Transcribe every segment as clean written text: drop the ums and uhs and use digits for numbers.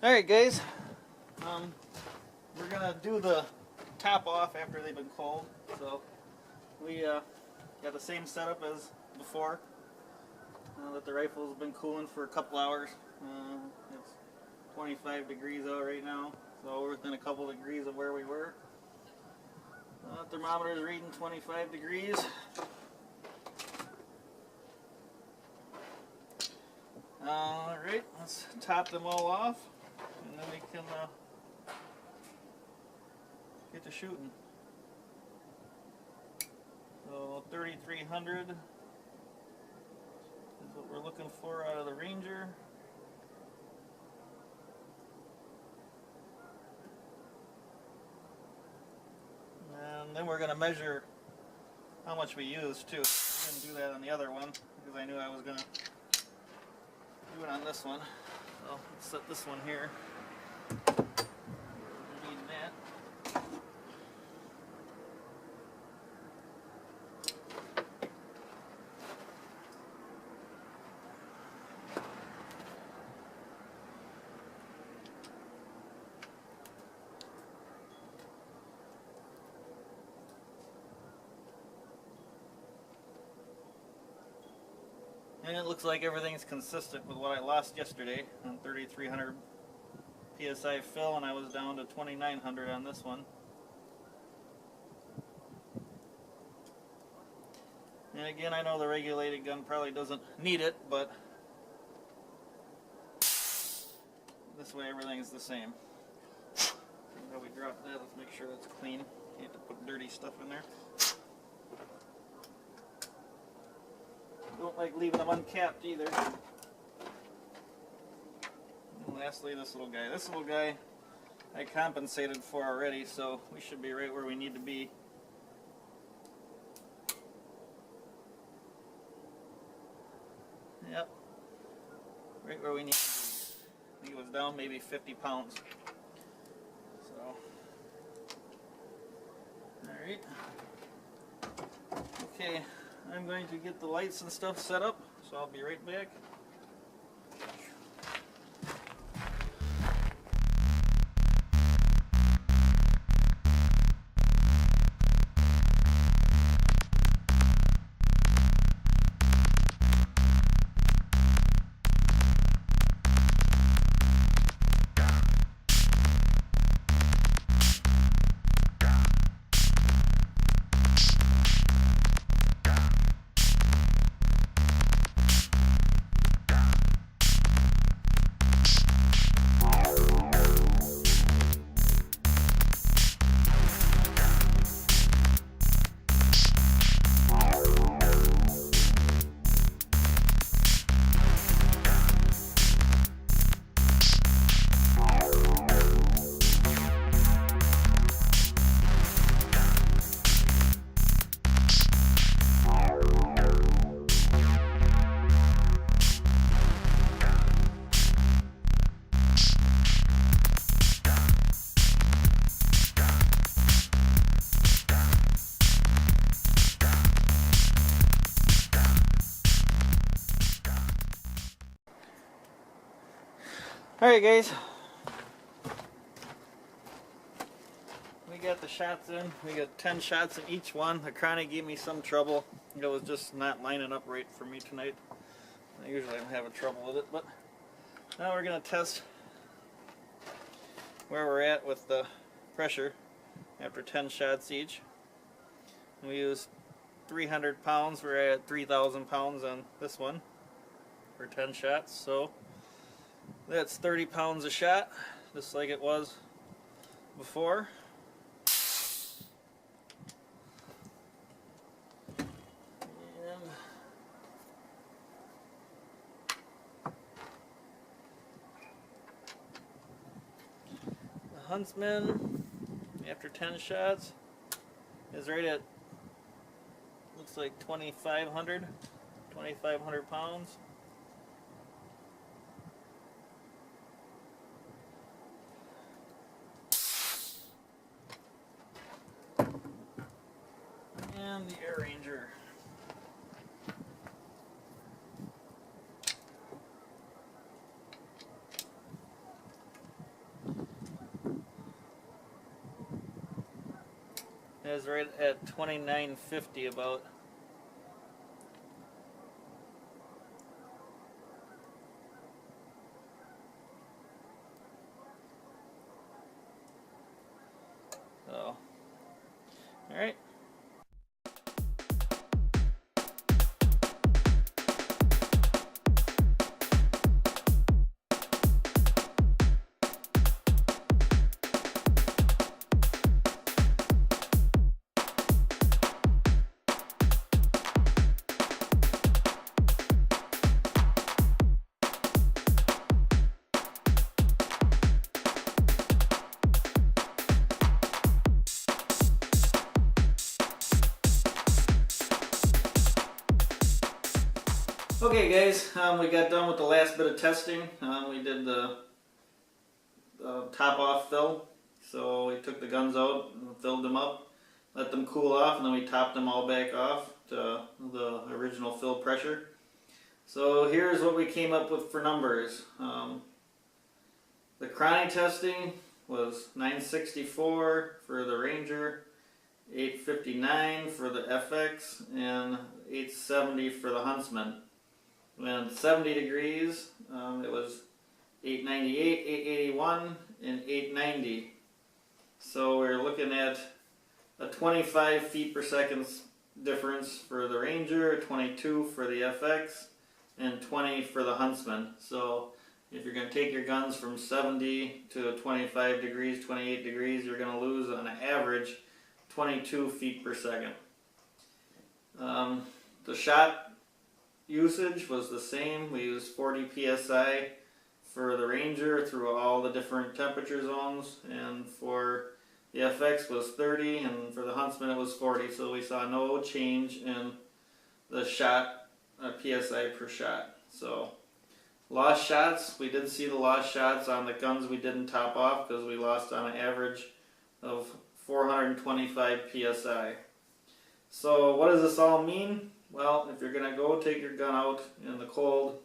Alright guys, we're gonna do the top off after they've been cold. So we got the same setup as before. That the rifle's been cooling for a couple hours. It's 25 degrees out right now, so we're within a couple degrees of where we were. Thermometer is reading 25 degrees. Alright, let's top them all off, and then we can get to shooting. So 3,300 is what we're looking for out of the Ranger. And then we're going to measure how much we use too. I didn't do that on the other one because I knew I was going to do it on this one. So let's set this one here. We need that. And it looks like everything's consistent with what I lost yesterday on 3,300 PSI fill, and I was down to 2,900 on this one. And again, I know the regulated gun probably doesn't need it, but this way everything's the same. How we drop that, let's make sure that's clean. You have to put dirty stuff in there. Don't like leaving them uncapped either. And lastly, this little guy. This little guy I compensated for already, so we should be right where we need to be. Yep. Right where we need to be. I think it was down maybe 50 pounds. So. Alright. Okay. I'm going to get the lights and stuff set up, so I'll be right back. Alright guys, we got the shots in. We got 10 shots in each one. The chronic gave me some trouble. It was just not lining up right for me tonight. I usually am having trouble with it, but now we're going to test where we're at with the pressure after 10 shots each. We use 300 pounds. We're at 3,000 pounds on this one for 10 shots. So that's 30 pounds a shot, just like it was before. And the Huntsman, after 10 shots, is right at, looks like 2,500 pounds. And the Air Ranger. is right at 2950 about. So, all right. Okay guys, we got done with the last bit of testing. We did the top off fill. So we took the guns out and filled them up, let them cool off, and then we topped them all back off to the original fill pressure. So here's what we came up with for numbers. The chronic testing was 964 for the Ranger, 859 for the FX, and 870 for the Huntsman. When 70 degrees, it was 898, 881, and 890. So we're looking at a 25 feet per second difference for the Ranger, 22 for the FX, and 20 for the Huntsman. So if you're going to take your guns from 70 to 25 degrees, 28 degrees, you're going to lose on average 22 feet per second. The shot usage was the same. We used 40 psi for the Ranger through all the different temperature zones, and for the FX was 30, and for the Huntsman it was 40, so we saw no change in the shot psi per shot. So lost shots, we did see the lost shots on the guns we didn't top off because we lost on an average of 425 psi. So what does this all mean? Well, if you're going to go take your gun out in the cold,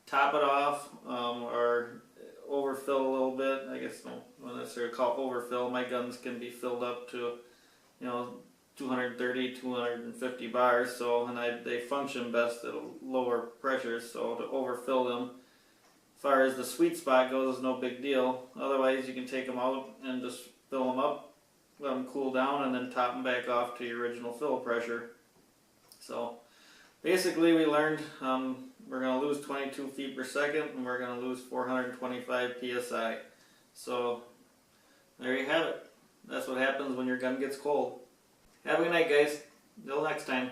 top it off, or overfill a little bit. I guess I don't necessarily call it overfill. My guns can be filled up to, 230, 250 bars. So, and they function best at lower pressures. So to overfill them, as far as the sweet spot goes, is no big deal. Otherwise, you can take them out and just fill them up, let them cool down, and then top them back off to your original fill pressure. So basically, we learned we're going to lose 22 feet per second, and we're going to lose 425 psi. So there you have it. That's what happens when your gun gets cold. Have a good night, guys. Until next time.